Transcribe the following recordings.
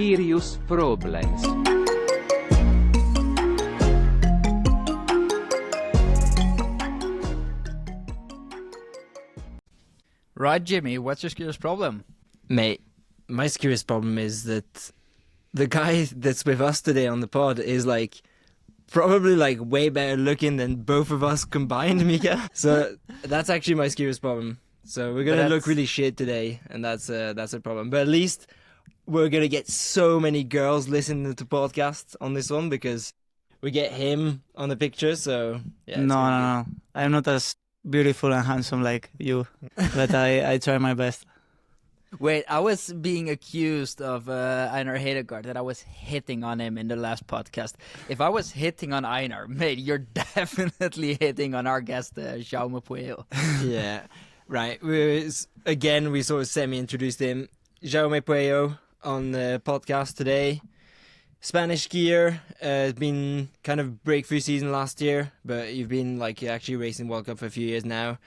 serious problems. Right, Jimmy, what's your serious problem? Mate, my serious problem is that the guy that's with us today on the pod is like probably like way better looking than both of us combined, Mika. So that's actually my serious problem. So we're gonna look really shit today, and that's a problem. But at least we're gonna get so many girls listening to the podcast on this one because we get him on the picture. So yeah, No. I'm not as beautiful and handsome like you, but I try my best. Wait, I was being accused of Einar Hedegaard, that I was hitting on him in the last podcast. If I was hitting on Einar, mate, you're definitely hitting on our guest, Jaume Pueyo. Yeah, right. We sort of semi-introduced him. Jaume Pueyo on the podcast today. Spanish skier. It's been kind of breakthrough season last year, but you've been like actually racing World Cup for a few years now.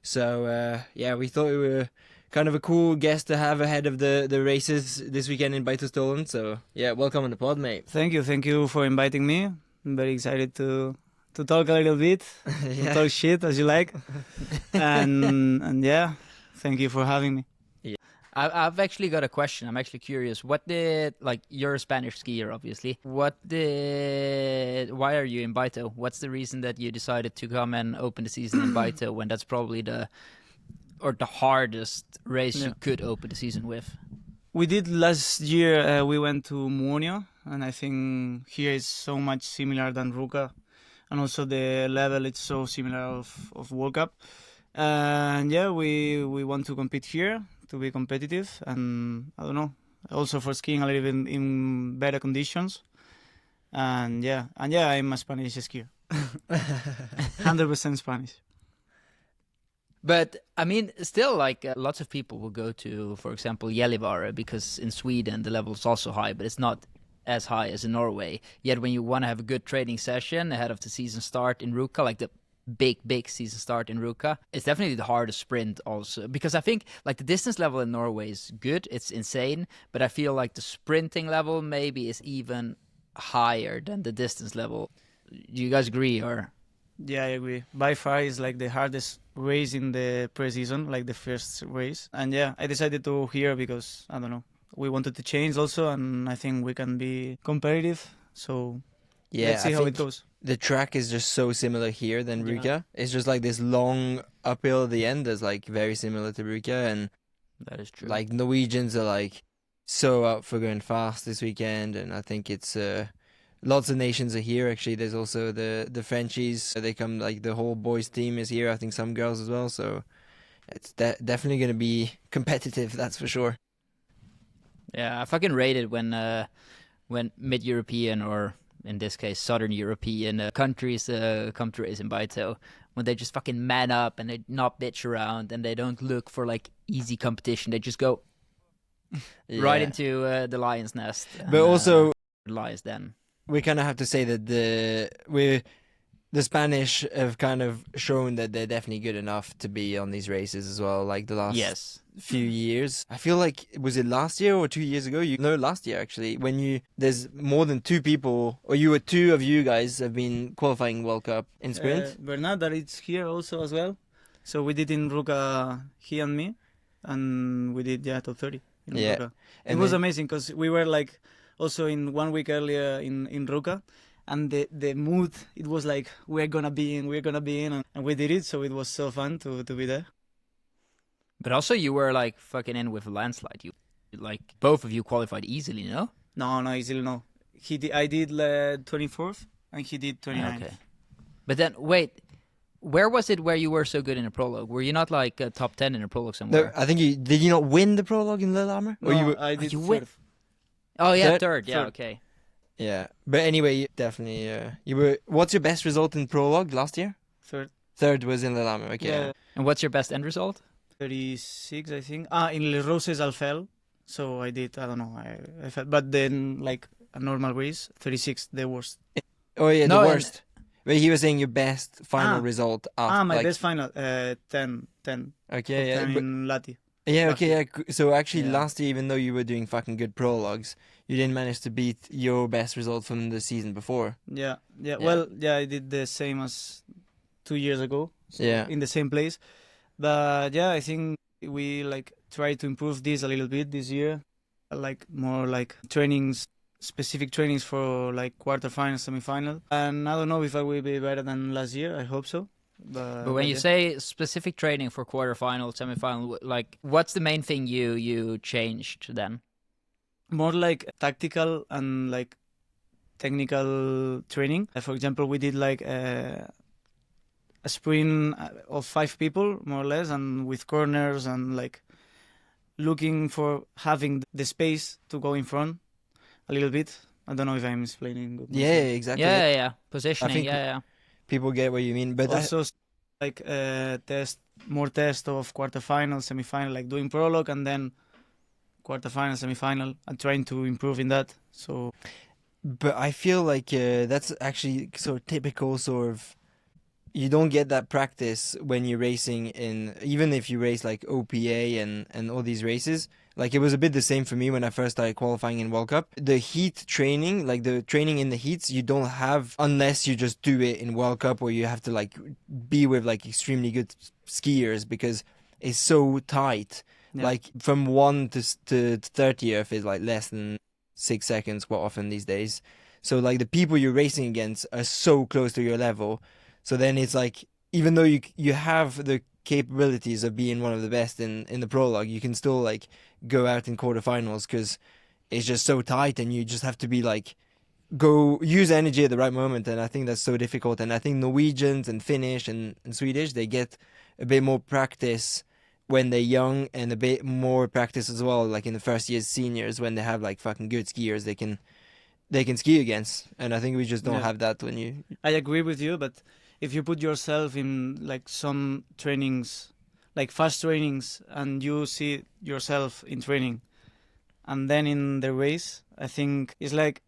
So yeah, we thought we were kind of a cool guest to have ahead of the races this weekend in Beitostølen. So yeah, welcome on the pod, mate. Thank you for inviting me. I'm very excited to talk a little bit, to talk shit as you like, and yeah, thank you for having me. I've actually got a question. I'm actually curious. You're a Spanish skier, obviously. Why are you in Beito? What's the reason that you decided to come and open the season in Beito when that's probably the hardest race you could open the season with? We did last year. We went to Muonia, and I think here is so much similar than Ruka, and also the level is so similar of World Cup. And yeah, we want to compete here to be competitive, and I don't know, also for skiing a little bit in better conditions. And yeah, I'm a Spanish skier, 100% Spanish. But I mean, still, lots of people will go to, for example, Gällivare, because in Sweden the level is also high, but it's not as high as in Norway. Yet when you want to have a good training session ahead of the season start in Ruka, like the big season start in Ruka, it's definitely the hardest sprint also, because I think like the distance level in Norway is good, it's insane, but I feel like the sprinting level maybe is even higher than the distance level. Do you guys agree? Or yeah, I agree. By far is like the hardest race in the pre-season, like the first race. And yeah, I decided to here because I don't know, we wanted to change also, and I think we can be competitive. So yeah, let's see how it goes. The track is just so similar here than Ruka. It's just like this long uphill at the end that's like very similar to Ruka, and that is true. Like Norwegians are like so up for going fast this weekend, and I think it's lots of nations are here actually. There's also the Frenchies. They come, like the whole boys team is here. I think some girls as well. So it's definitely going to be competitive. That's for sure. Yeah, I fucking rate it when mid-European, or in this case Southern European countries come to race in Beito, when they just fucking man up and they not bitch around and they don't look for like easy competition. They just go right into the lion's nest. But also lies then. We kind of have to say that the Spanish have kind of shown that they're definitely good enough to be on these races as well, like the last few years. I feel like, was it last year or 2 years ago? Last year actually, when there's more than two people, or two of you guys have been qualifying World Cup in sprint. Bernard, that it's here also as well. So we did in Ruka, he and me, and we did top 30 in Ruka. It was amazing because we were like also in 1 week earlier in Ruka, and the mood, it was like we're gonna be in, and we did it. So it was so fun to be there. But also you were like fucking in with a landslide. You like both of you qualified easily, no? No, easily no. I did 24th and he did 29th. Okay. But then wait, where was it where you were so good in a prologue? Were you not like a top 10 in a prologue somewhere? No, I think did you not win the prologue in Lillehammer? No, I did third. Oh yeah, third. Yeah, okay. Yeah, but anyway, definitely. You were. What's your best result in prologue last year? Third. Third was in Lillehammer. Okay. Yeah. And what's your best end result? 36, I think. In Les Roses I fell, so I did. I don't know. I fell, but then like a normal race, 36, the worst. Oh yeah, the worst. But he was saying your best final result. After, my best final, 10. Okay, yeah. 10 in Lati. Yeah, okay, yeah. So actually last year, even though you were doing fucking good prologues, you didn't manage to beat your best result from the season before. Yeah. Yeah. Well, yeah, I did the same as 2 years ago. So Yeah. in the same place. But yeah, I think we like try to improve this a little bit this year. Like more like trainings, specific trainings for like quarterfinal, semifinal. And I don't know if I will be better than last year. I hope so. But when you yeah. say specific training for quarterfinal, semifinal, like what's the main thing you changed then? More like tactical and like technical training. For example, we did like a sprint of 5 people more or less, and with corners and like looking for having the space to go in front a little bit. I don't know if I'm explaining good. Yeah, myself. exactly. Yeah. Positioning, think- yeah. People get what you mean, but Also like more test of quarterfinal, semifinal, like doing prologue and then quarterfinal, semifinal, and trying to improve in that. So But I feel like that's actually sort of typical sort of. You don't get that practice when you're racing in, even if you race like OPA and all these races. Like it was a bit the same for me when I first started qualifying in World Cup. The heat training, like the training in the heats, you don't have unless you just do it in World Cup, or you have to like be with like extremely good skiers because it's so tight. Yeah. Like from 1 to 30th is like less than 6 seconds quite often these days. So like the people you're racing against are so close to your level. So then it's like, even though you have the capabilities of being one of the best in the prologue, you can still like go out in quarterfinals because it's just so tight, and you just have to be like, go use energy at the right moment. And I think that's so difficult. And I think Norwegians and Finnish and Swedish, they get a bit more practice when they're young, and a bit more practice as well, like in the first year's seniors, when they have like fucking good skiers they can ski against. And I think we just don't Yeah. have that when you. I agree with you, but if you put yourself in like some trainings, like fast trainings, and you see yourself in training, and then in the race, I think it's like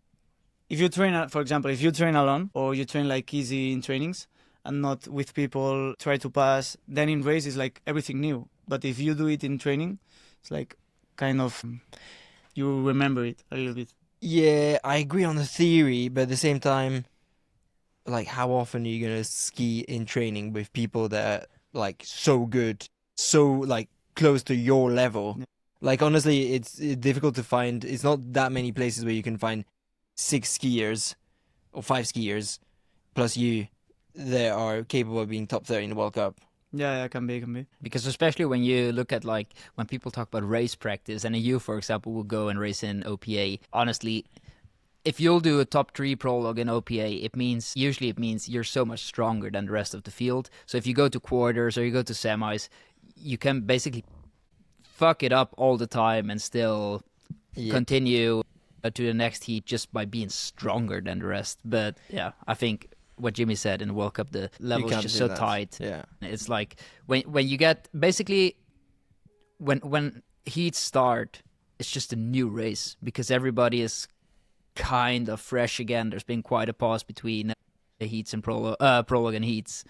if you train, for example, if you train alone or you train like easy in trainings and not with people, try to pass, then in race it's like everything new. But if you do it in training, it's like kind of you remember it a little bit. Yeah, I agree on the theory, but at the same time, like, how often are you gonna ski in training with people that are like so good, so like close to your level? Yeah. Like, honestly, it's difficult to find. It's not that many places where you can find 6 skiers or 5 skiers plus you that are capable of being top 30 in the World Cup. Yeah, can be. Because especially when you look at like when people talk about race practice, and you, for example, will go and race in OPA. Honestly, if you'll do a top 3 prologue in OPA, it means you're so much stronger than the rest of the field. So if you go to quarters or you go to semis, you can basically fuck it up all the time and still continue to the next heat just by being stronger than the rest. But yeah, I think what Jimmy said in the World Cup, the level is can't just do so that. tight. Yeah. It's like when you get basically when heats start, it's just a new race because everybody is kind of fresh again. There's been quite a pause between the heats and prologue and heats.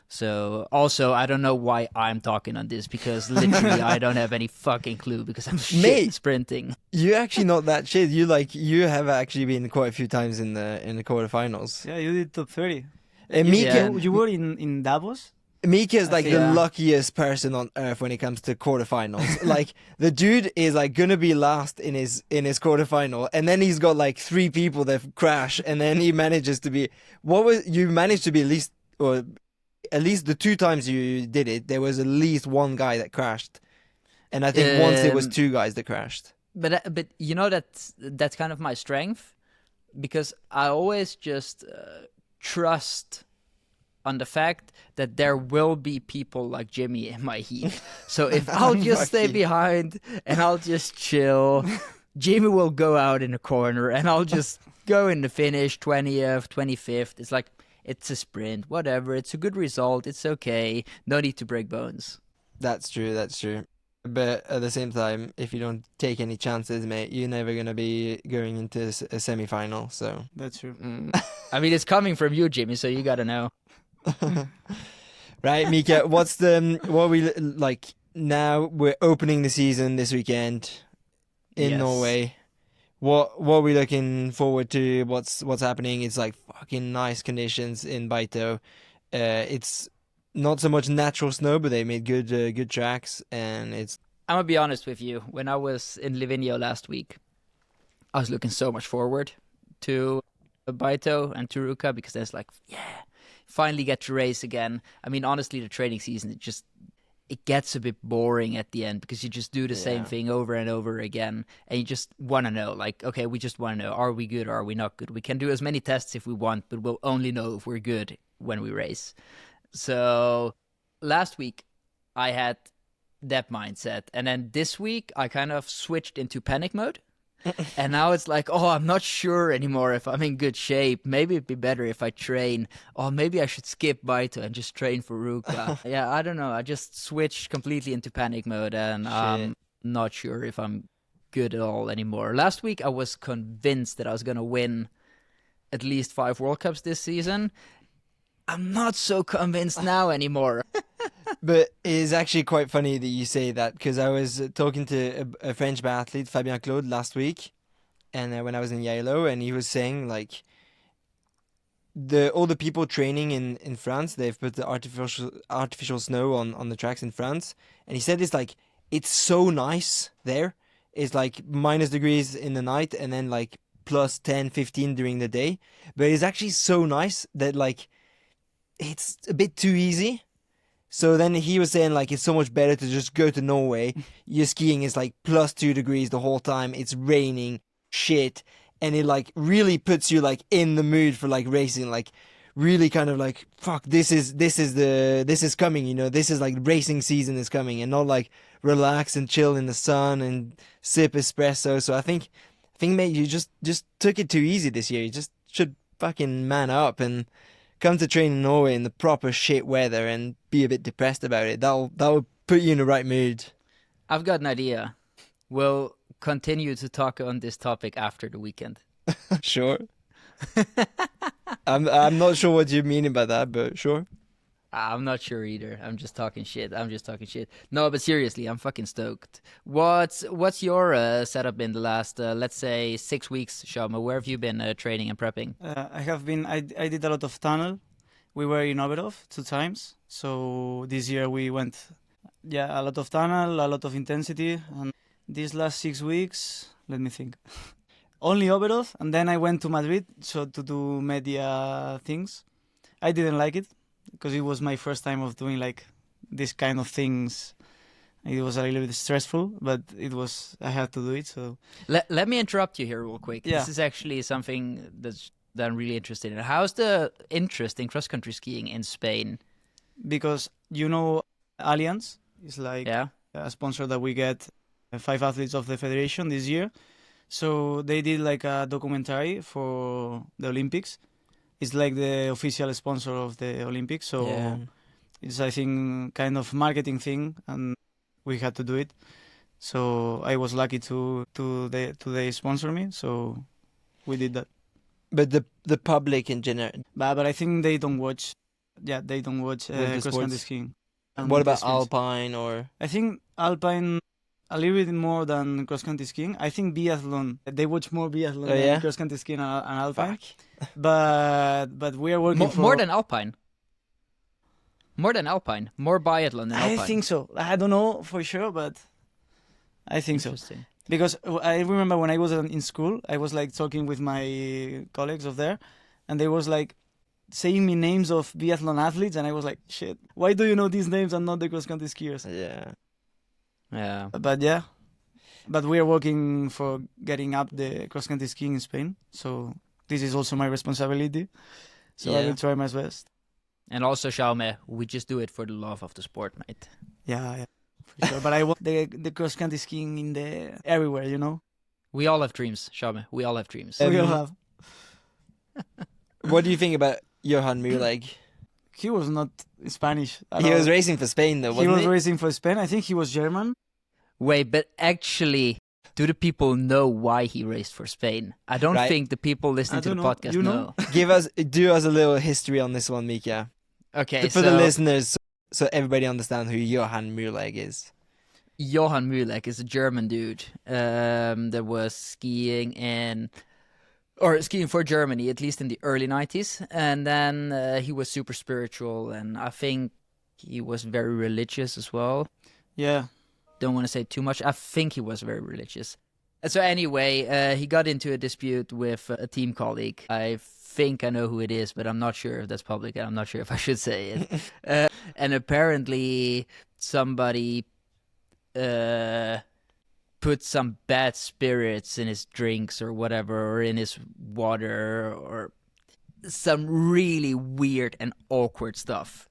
So also, I don't know why I'm talking on this because literally I don't have any fucking clue because I'm shit Mate. at sprinting. You're actually not that shit. You have actually been quite a few times in the quarterfinals. Yeah, you did top 30. And Yeah. Mika, You were in Davos? Mika is like the Yeah. luckiest person on earth when it comes to quarterfinals. Like, the dude is like gonna be last in his quarterfinal, and then he's got like 3 people that crash, and then he manages to be. You managed to be at least the 2 times you did it, there was at least 1 guy that crashed, and I think once it was 2 guys that crashed. But you know that's kind of my strength because I always just trust on the fact that there will be people like Jimmy in my heat. So if I'll just stay behind and I'll just chill, Jimmy will go out in a corner and I'll just go in the finish 20th, 25th. It's like, it's a sprint, whatever. It's a good result. It's okay. No need to break bones. That's true. But at the same time, if you don't take any chances, mate, you're never gonna be going into a semi-final. So That's true. I mean, it's coming from you, Jimmy, so you gotta know. Right, Mika, what we like now? We're opening the season this weekend in Yes. Norway. what are we looking forward to? What's happening? It's like fucking nice conditions in Beito. It's not so much natural snow, but they made good tracks, and it's. I'm gonna be honest with you. When I was in Livigno last week, I was looking so much forward to Beito and to Ruka because there's like, yeah, finally get to race again. I mean, honestly, the training season it gets a bit boring at the end because you just do the same thing over and over again, and you just want to know, like, okay, we just want to know, are we good or are we not good? We can do as many tests if we want, but we'll only know if we're good when we race. So last week I had that mindset, and then this week I kind of switched into panic mode. And now it's like, oh, I'm not sure anymore if I'm in good shape. Maybe it'd be better if I train. Or maybe I should skip Beito and just train for Ruka. Yeah, I don't know. I just switched completely into panic mode, and I'm not sure if I'm good at all anymore. Last week I was convinced that I was going to win at least 5 World Cups this season. I'm not so convinced now anymore. But it's actually quite funny that you say that, because I was talking to a French biathlete, Fabien Claude, last week, and when I was in Yellow, and he was saying like all the people training in France, they've put the artificial snow on the tracks in France, and he said it's so nice there. It's like minus degrees in the night and then like plus 10, 15 during the day, but it's actually so nice that like it's a bit too easy. So then he was saying like it's so much better to just go to Norway. Your skiing is like plus 2 degrees the whole time. It's raining shit, and it like really puts you like in the mood for like racing. Like really kind of like, fuck, this is coming. You know, this is like racing season is coming, and not like relax and chill in the sun and sip espresso. So I think mate, you just took it too easy this year. You just should fucking man up and come to train in Norway in the proper shit weather and be a bit depressed about it. That'll put you in the right mood. I've got an idea. We'll continue to talk on this topic after the weekend. Sure. I'm not sure what you mean by that, but sure. I'm not sure either. I'm just talking shit. No, but seriously, I'm fucking stoked. What's your setup in the last, let's say, 6 weeks, Jaume? Where have you been training and prepping? I did a lot of tunnel. We were in Oberhof 2 times. So this year we went, a lot of tunnel, a lot of intensity. And these last 6 weeks, let me think. Only Oberhof, and then I went to Madrid to do media things. I didn't like it, because it was my first time of doing like this kind of things. It was a little bit stressful, but I had to do it. So let me interrupt you here real quick. Yeah. This is actually something that I'm really interested in. How's the interest in cross-country skiing in Spain? Because, Allianz is like a sponsor that we get 5 athletes of the federation this year. So they did like a documentary for the Olympics. It's like the official sponsor of the Olympics, so it's, I think, kind of marketing thing, and we had to do it. So I was lucky to they sponsor me, so we did that. But the public in general. But I think they don't watch. Yeah, they don't watch Winter cross-country sports? skiing. What about Sports. alpine or? I think alpine a little bit more than cross-country skiing. I think biathlon. They watch more biathlon than cross-country skiing and alpine. But we are working for more than alpine. More biathlon than alpine. I think so. I don't know for sure, but I think so. Interesting. Because I remember when I was in school, I was like talking with my colleagues of there, and they was like saying me names of biathlon athletes, and I was like, shit, why do you know these names and not the cross-country skiers? Yeah. But we are working for getting up the cross-country skiing in Spain, so this is also my responsibility. So I will try my best. And also, Jaume, we just do it for the love of the sport, mate. Yeah, for sure. But I want the cross-country skiing in everywhere, We all have dreams, Jaume. We all have dreams. We all have. What do you think about Johann Mühlegg? He was not Spanish at He all. was racing for Spain though, He wasn't was he? racing for Spain. I think he was German. Wait, but actually, do the people know why he raced for Spain? I don't think the people listening to the podcast You know. Do us a little history on this one, Mika. Okay, For the listeners, so everybody understands who Johann Mühlegg is. Johann Mühlegg is a German dude that was skiing for Germany, at least in the early 90s. And then he was super spiritual, and I think he was very religious as well. Yeah. Don't want to say too much. I think he was very religious. So anyway, he got into a dispute with a team colleague. I think I know who it is, but I'm not sure if that's public, and I'm not sure if I should say it. And apparently somebody put some bad spirits in his drinks or whatever, or in his water, or some really weird and awkward stuff.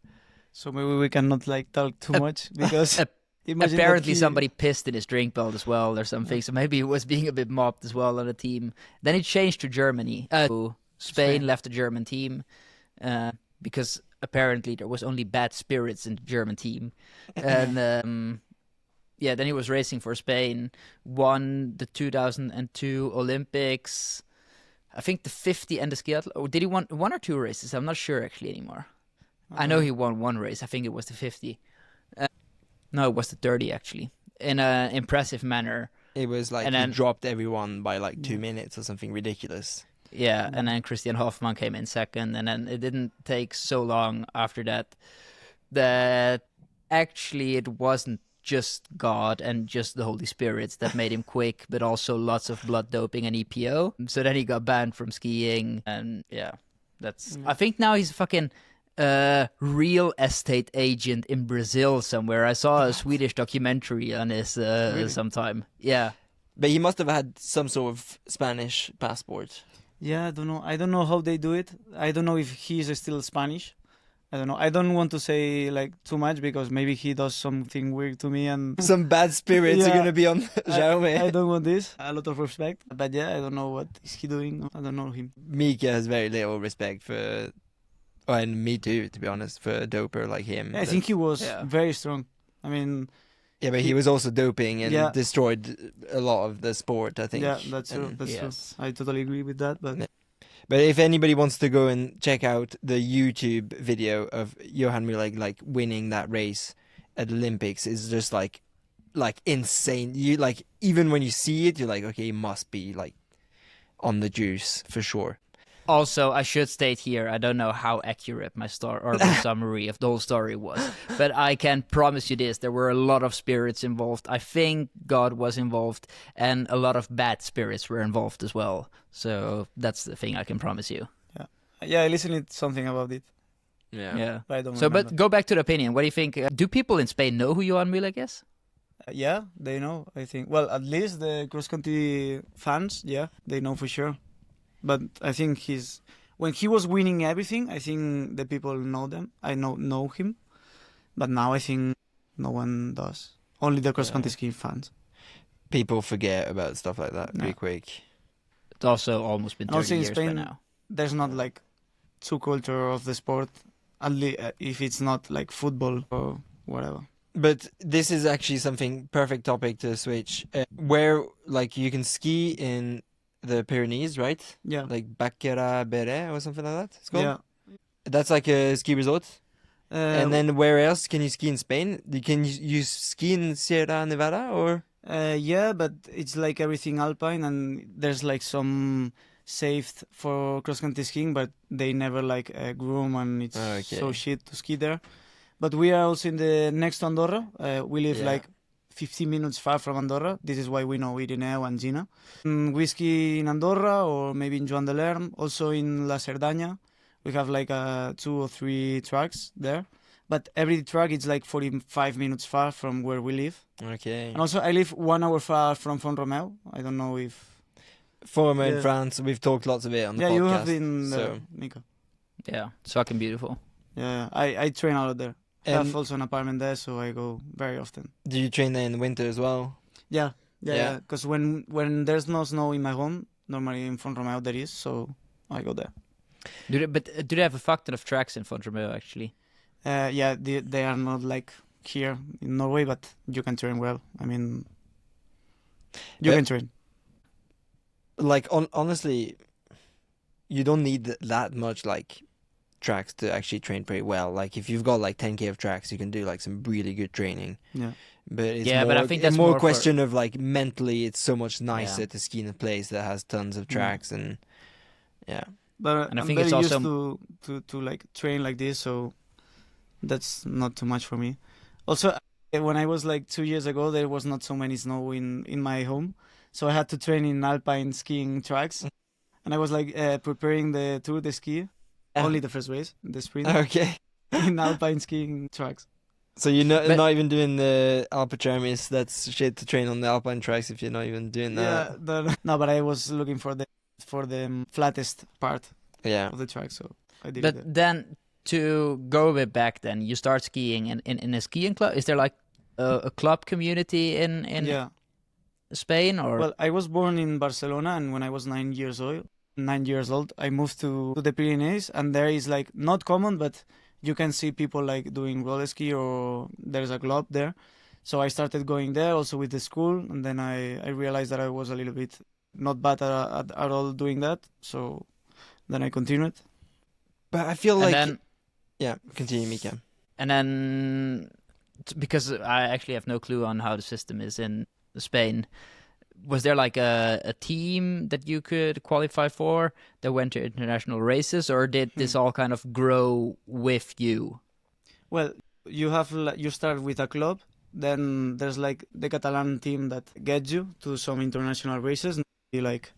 So maybe we cannot like talk too much because imagine Apparently that somebody pissed in his drink belt as well or something, so maybe he was being a bit mobbed as well on the team. Then he changed to Germany. Spain left the German team because apparently there was only bad spirits in the German team. And then he was racing for Spain, won the 2002 Olympics, I think the 50 and the skiathlon. Or did he won one or two races? I'm not sure actually anymore. I know he won one race. I think it was the 50. No, it was the 30 actually, in an impressive manner. It was like he dropped everyone by like 2 minutes or something ridiculous. Yeah, and then Christian Hoffmann came in second, and then it didn't take so long after that actually it wasn't just God and just the Holy Spirits that made him quick, but also lots of blood doping and EPO. So then he got banned from skiing, and I think now he's a fucking real estate agent in Brazil somewhere. I saw a Swedish documentary on this Really? sometime. Yeah. But he must have had some sort of Spanish passport. Yeah, I don't know. I don't know how they do it. I don't know if he's still Spanish. I don't know. I don't want to say like too much because maybe he does something weird to me and Some bad spirits are Yeah. going to be on Jaume. I don't want this. A lot of respect. But yeah, I don't know what is he doing. I don't know him. Mika has very little respect for, and me too, to be honest, for a doper like him. I think he was Yeah. very strong. I mean, Yeah, but he was also doping and Yeah. destroyed a lot of the sport, I think. yeah, that's true. And- That's Yes. true. I totally agree with that. But But if anybody wants to go and check out the YouTube video of Johann Mühlegg like winning that race at Olympics, is just like insane. You like, even when you see it, you're like, okay, he must be like on the juice for sure. Also, I should state here, I don't know how accurate my story or my summary of the whole story was, but I can promise you this: there were a lot of spirits involved. I think God was involved, and a lot of bad spirits were involved as well. So that's the thing I can promise you. yeah, I listened to something about it. Yeah. But I don't So, remember. but go back to the opinion. What do you think? Do people in Spain know who Johann Mühlegg is? Yeah, they know. I think. Well, at least the cross country fans, yeah, they know for sure. But I think when he was winning everything, I think the people know them. I know him. But now I think no one does. Only the cross country ski fans. People forget about stuff like that pretty quick. It's also almost been And also 30 in years by Spain, now. There's not like true culture of the sport, if it's not like football or whatever. But this is actually something perfect topic to switch. Where like you can ski in the Pyrenees, right? Yeah. Like Baccarat Beret or something like that. It's called. Yeah. That's like a ski resort. And Uh, then where else can you ski in Spain? Can you ski in Sierra Nevada or? yeah, but it's like everything alpine, and there's like some saved for cross country skiing, but they never like groom, and it's Okay. so shit to ski there. But we are also in the next to Andorra. We live Yeah. like 15 minutes far from Andorra. This is why we know Irineu and Gina. We ski in Andorra or maybe in Joan de Lerm, also in La Cerdanya. We have like 2 or 3 tracks there. But every track is like 45 minutes far from where we live. Okay. And also I live 1 hour far from Font-Romeu. I don't know if... Former in Yeah. France, we've talked lots of it on the Yeah, podcast. you have been there, so. Mika. Yeah, it's fucking beautiful. Yeah, I train a lot there. I have And also an apartment there, so I go very often. do you train there in the winter as well? Yeah. Yeah. Because when there's no snow in my home, normally in Font-Romeu there is, so I go there. Do they have a fuck ton of tracks in Font-Romeu actually? Yeah, they are not like here in Norway, but you can train well. I mean, you can train. Like honestly, you don't need that much like tracks to actually train pretty well. Like if you've got like 10k of tracks, you can do like some really good training. Yeah. But it's Yeah, more, but I think that's more more a question of like mentally, it's so much nicer Yeah. to ski in a place that has tons of tracks and yeah. But And I I'm think very it's also used to like train like this, so that's not too much for me. Also, when I was like 2 years ago, there was not so many snow in my home, so I had to train in alpine skiing tracks, and I was like preparing the Tour de Ski, only the first race, the sprint, Okay. in alpine skiing tracks. So you're not, But- not even doing the Alpethermis, that's shit to train on the alpine tracks if you're not even doing that. No, but I was looking for the flattest part Yeah. of the track, so I did But it. then to go a bit back, then you start skiing in a skiing club. Is there like a club community in Yeah. Spain or? Well, I was born in Barcelona, and when I was 9 years old, I moved to the Pyrenees, and there is like not common, but you can see people like doing roller ski, or there's a club there. So I started going there also with the school, and then I realized that I was a little bit not bad at all doing that. So then I continued. But I feel and like then yeah, continue, Mika. and then because I actually have no clue on how the system is in Spain. Was there like a team that you could qualify for that went to international races, or did this all kind of grow with you? Well, you start with a club, then there's like the Catalan team that gets you to some international races, maybe like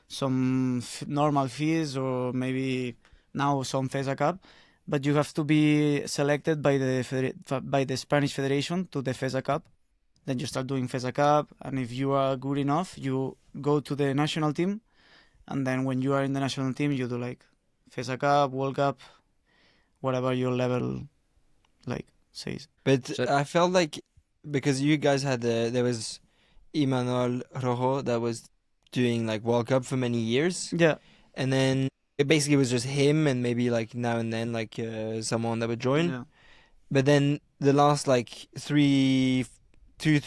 some normal fees, or maybe now some FESA Cup, but you have to be selected by the Spanish Federation to the FESA Cup. Then you start doing FESA Cup, and if you are good enough, you go to the national team, and then when you are in the national team, you do like FESA Cup, World Cup, whatever your level like says. But So- I felt like because you guys had there was Imanol Rojo that was doing like World Cup for many years, Yeah. and then it basically was just him and maybe like now and then like someone that would join. Yeah. But then the last like 2-3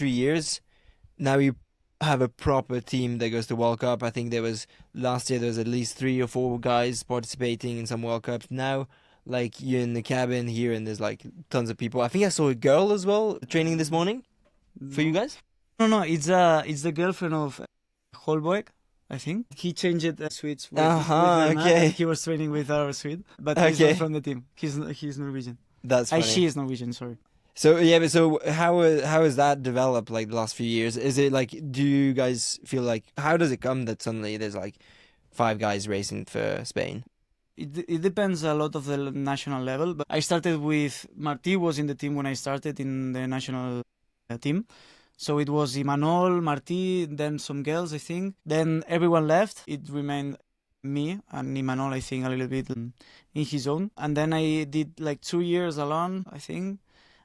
years, now you have a proper team that goes to World Cup. I think last year there was at least 3 or 4 guys participating in some World Cups. Now, like you're in the cabin here and there's like tons of people. I think I saw a girl as well training this morning for you guys. No, it's the girlfriend of Holboek, I think. He changed Swedes with Bernard, okay. and he was training with our Swede, but he's Okay. not from the team. He's Norwegian. That's funny. She is Norwegian, sorry. So yeah, but so how has that developed like the last few years? Is it like, do you guys feel like, how does it come that suddenly there's like 5 guys racing for Spain? It depends a lot of the national level, but I started with Martí was in the team when I started in the national team. So it was Imanol, Martí, then some girls, I think. Then everyone left. It remained me and Imanol, I think, a little bit in his own. And then I did like 2 years alone, I think.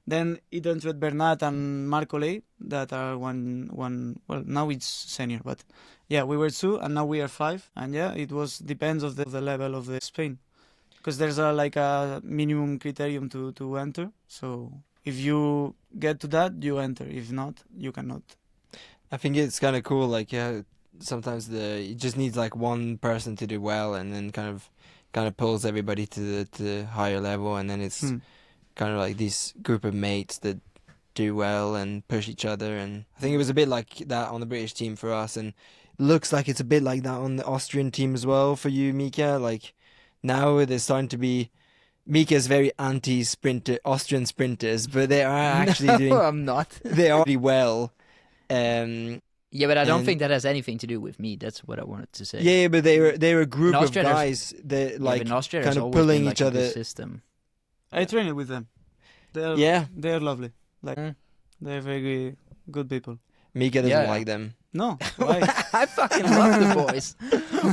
Then it entered Bernat and Marco Ley, that are one. Well, now it's senior, but yeah, we were 2, and now we are 5. And yeah, it depends of the level of the Spain, because there's like a minimum criterion to enter. So if you get to that, you enter. If not, you cannot. I think it's kind of cool. Like sometimes it just needs like one person to do well, and then kind of pulls everybody to the higher level, and then it's kind of like this group of mates that do well and push each other. And I think it was a bit like that on the British team for us, and looks like it's a bit like that on the Austrian team as well for you, Mika. Like now there's starting to be, Mika's very anti-sprinter Austrian sprinters, but they are actually doing, I'm not. they are pretty well. Yeah, but I don't And- think that has anything to do with me. That's what I wanted to say. Yeah, but they're a group In of Austria, there's- guys that Yeah, like but in Austria, kind there's of always pulling been, like, each a good other. system. I trained with them. Yeah, They're lovely. Like Mm. they're very good people. Mika doesn't Yeah. like them. No, why? I fucking love the boys.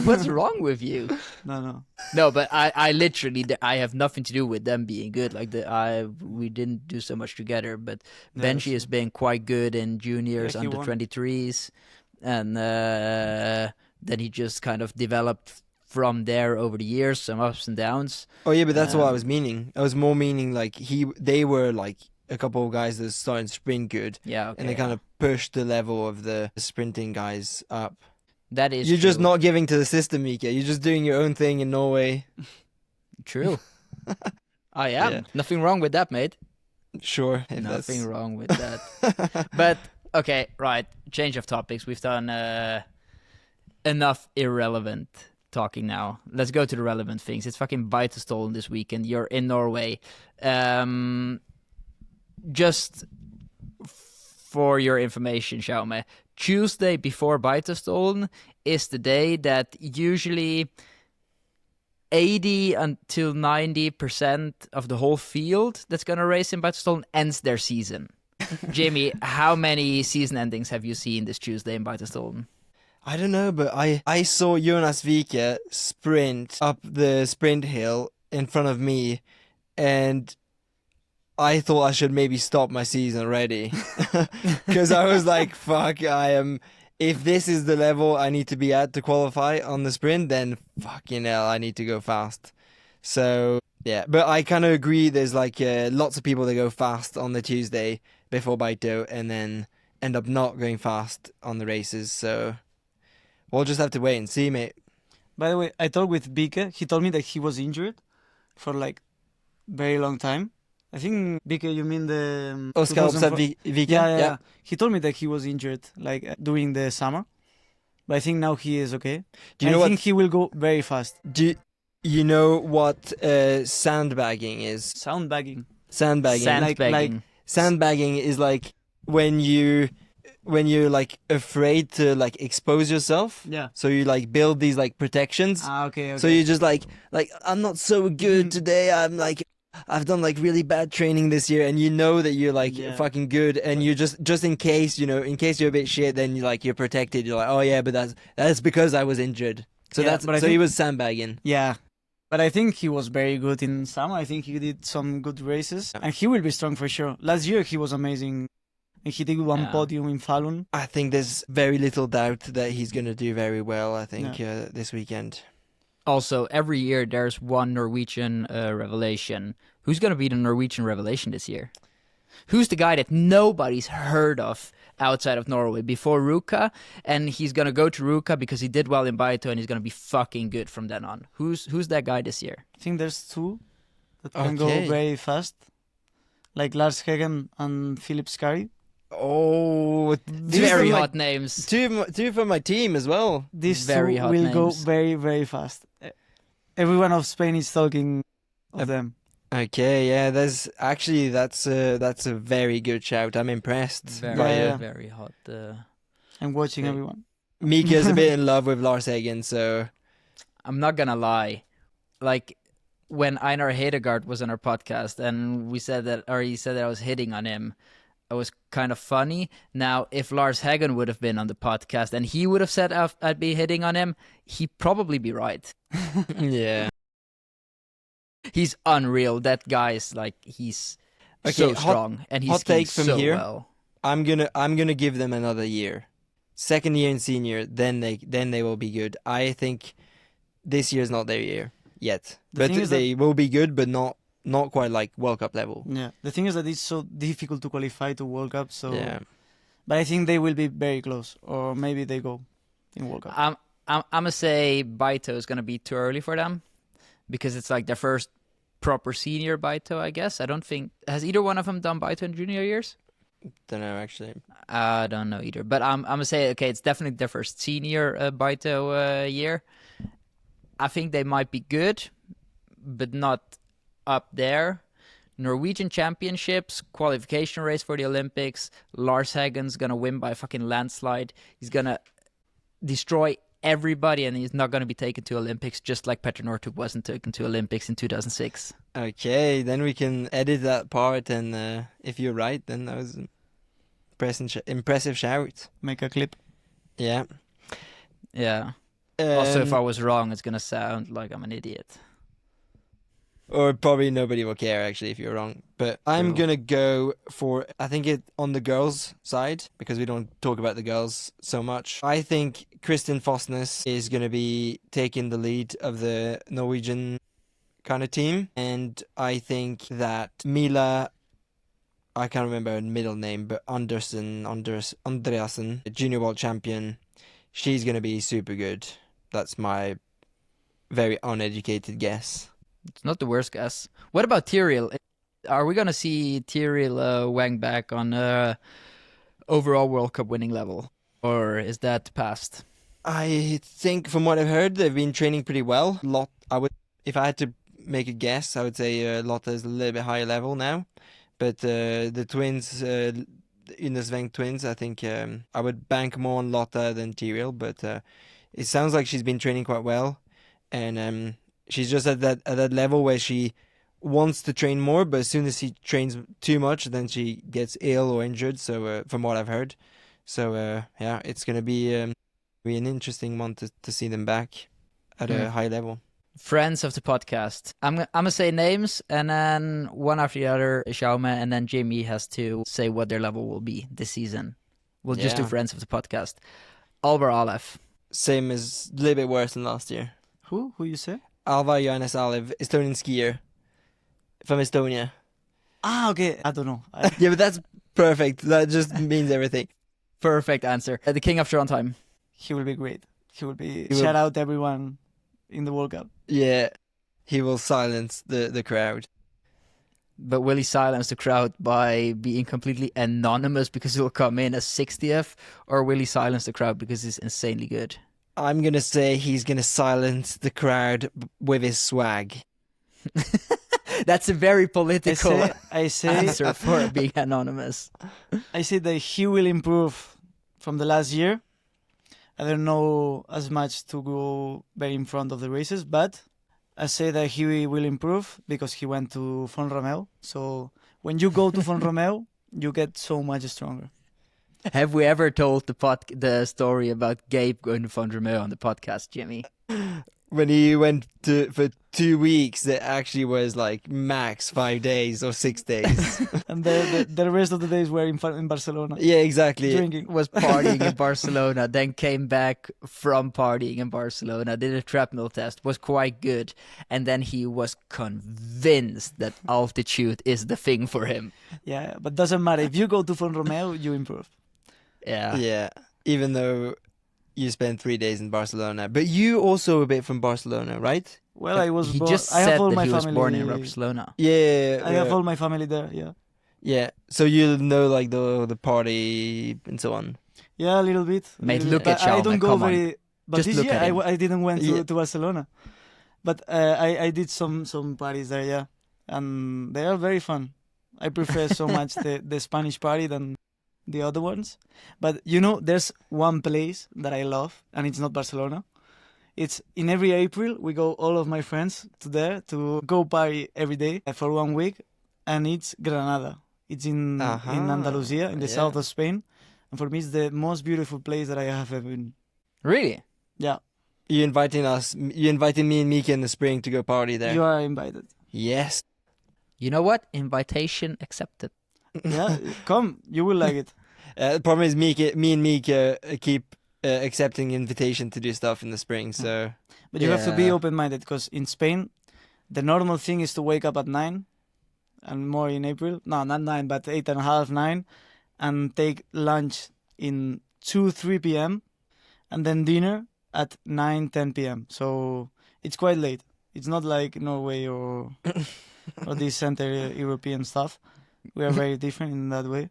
What's wrong with you? No. No, but I literally I have nothing to do with them being good. Like we didn't do so much together, but Yeah, Benji that's has been quite good in juniors, Yeah, he under won. 23s, and then he just kind of developed from there over the years, some ups and downs. Oh yeah, but that's what I Um, was meaning. I was more meaning like they were like a couple of guys that started to sprint good, Yeah, okay. and they kind of pushed the level of the sprinting guys up. that is You're just true. not giving to the system, Mika. You're just doing your own thing in Norway. True. I am. Yeah. Nothing wrong with that, mate. Sure. If Nothing that's... wrong with that. But okay, right. Change of topics. We've done enough irrelevant talking now. Let's go to the relevant things. It's fucking Beitostølen this weekend. You're in Norway. Just for your information, Jaume, Tuesday before Beitostølen is the day that usually 80 until 90% of the whole field that's going to race in Beitostølen ends their season. Jimmy, how many season endings have you seen this Tuesday in Beitostølen? I don't know, but I saw Jonas Vike sprint up the sprint hill in front of me, and I thought I should maybe stop my season already. Because I was like, fuck, if this is the level I need to be at to qualify on the sprint, then fucking hell, I need to go fast. So, yeah. But I kind of agree, there's like lots of people that go fast on the Tuesday before Beito and then end up not going fast on the races. So, we'll just have to wait and see, mate. By the way, I talked with Vike. He told me that he was injured for like very long time. I think, Vike, you mean the... Oscar Vike? Yeah. He told me that he was injured like during the summer. But I think now he is okay. Do you know I think he will go very fast. Do you know what sandbagging is? Sandbagging. Sandbagging. Sandbagging is like when you're like afraid to like expose yourself. Yeah. So you like build these like protections. Okay. So you just like I'm not so good today. I've done like really bad training this year, and you know that you're like fucking good, and you just in case you're a bit shit, then you're protected. You're like, oh yeah, but that's because I was injured. So he was sandbagging. Yeah. But I think he was very good in summer. I think he did some good races, and he will be strong for sure. Last year he was amazing, and he did one podium in Falun. I think there's very little doubt that he's gonna do very well. I think this weekend. Also, every year there's one Norwegian revelation. Who's going to be the Norwegian revelation this year? Who's the guy that nobody's heard of outside of Norway before Ruka? And he's going to go to Ruka because he did well in Beito and he's going to be fucking good from then on. Who's that guy this year? I think there's two that can go very fast. Like Lars Heggen and Philip Skari. Oh, very hot names. Two from my team as well. These very two hot will names. go very, very fast. Everyone of Spain is talking of them. Okay, yeah, that's a very good shout. I'm impressed. Very hot. I'm watching everyone. Mika's a bit in love with Lars Eggen, so I'm not gonna lie. Like when Einar Hedegaard was on our podcast and he said that I was hitting on him, it was kind of funny. Now, if Lars Hagen would have been on the podcast and he would have said I'd be hitting on him, he'd probably be right. Yeah. He's unreal. That guy is like, he's so strong and he's take from so here. well. I'm gonna give them another year. Second year in senior, then they will be good. I think this year's not their year yet. But they will be good, but not quite like World Cup level. Yeah. The thing is that it's so difficult to qualify to World Cup, so yeah. But I think they will be very close, or maybe they go in World Cup. I'm gonna say Beito is gonna be too early for them because it's like their first proper senior Beito, I guess. I don't think has either one of them done Beito in junior years. Don't know actually. I don't know either, but I'm gonna say it's definitely their first senior Beito year. I think they might be good, but not up there. Norwegian Championships, qualification race for the Olympics. Lars Hagen's gonna win by a fucking landslide. He's gonna destroy everybody, and he's not gonna be taken to Olympics, just like Petter Northug wasn't taken to Olympics in 2006. Okay, then we can edit that part, and if you're right, then that was impressive shout. Make a clip. Yeah. Yeah. Also, if I was wrong, it's gonna sound like I'm an idiot. Or probably nobody will care actually if you're wrong. But I'm gonna go for, I think it on the girls' side, because we don't talk about the girls so much. I think Kristin Fosnes is gonna be taking the lead of the Norwegian kind of team. And I think that Mila, I can't remember her middle name, but Andreasen, junior world champion, she's gonna be super good. That's my very uneducated guess. It's not the worst guess. What about Tyrrell? Are we gonna see Tyrrell Wang back on overall World Cup winning level, or is that past? I think from what I've heard, they've been training pretty well. If I had to make a guess, I would say Lotte is a little bit higher level now. But the twins, Ynnesveng twins, I think I would bank more on Lotte than Tyrrell. But it sounds like she's been training quite well, and she's just at that level where she wants to train more, but as soon as she trains too much, then she gets ill or injured. So from what I've heard, so yeah, it's gonna be an interesting one to see them back at a high level. Friends of the podcast. I'm gonna say names, and then one after the other, Jaume, and then Jimmy has to say what their level will be this season. We'll just do friends of the podcast. Alvar Alef. Same as a little bit worse than last year. Who you say? Alvar Johannes Alev, Estonian skier from Estonia. Ah, okay. I don't know. Yeah, but that's perfect. That just means everything. Perfect answer. The king of Trondheim. He will be great. Shout out everyone in the World Cup. Yeah, he will silence the crowd. But will he silence the crowd by being completely anonymous because he'll come in as 60th? Or will he silence the crowd because he's insanely good? I'm going to say he's going to silence the crowd with his swag. That's a very political I say answer for being anonymous. I say that he will improve from the last year. I don't know as much to go very in front of the races, but I say that he will improve because he went to Font Romeu. So when you go to Font Romeu, you get so much stronger. Have we ever told the story about Gabe going to Font Romeu on the podcast, Jimmy? When he went for 2 weeks, it actually was like max 5 days or 6 days. And the rest of the days were in Barcelona. Yeah, exactly. Drinking. Was partying in Barcelona, then came back from partying in Barcelona, did a shrapnel test, was quite good, and then he was convinced that altitude is the thing for him. Yeah, but doesn't matter. If you go to Font Romeu, you improve. Yeah. Yeah, even though you spent 3 days in Barcelona. But you also a bit from Barcelona, right? Well, I was He born. just I said have all that my he was family. born in Barcelona. Yeah. I have all my family there. Yeah. Yeah, so you know like the party and so on. Yeah, a little bit. Mate, little look bit. at But I Jaume, don't go come on. very. But Just this look year at him. I didn't went Yeah. to Barcelona, but I did some parties there. Yeah, and they are very fun. I prefer so much the Spanish party than the other ones. But you know, there's one place that I love, and it's not Barcelona. It's in every April we go all of my friends to there to go party every day for 1 week, and it's Granada. It's in Andalusia, in the south of Spain, and for me it's the most beautiful place that I have ever been. Really? Yeah, You inviting us? You invited me and Mika in the spring to go party there. you are invited. Yes. You know what? Invitation accepted. Yeah, come, you will like it. The problem is me and Mika keep accepting invitation to do stuff in the spring. So But you have to be Yeah. open-minded because in Spain, the normal thing is to wake up at 9, and more in April. No, not 9, but 8:30, 9, and take lunch in 2-3 p.m. and then dinner at 9-10 p.m. So it's quite late. It's not like Norway or these Central European stuff. We are very different in that way.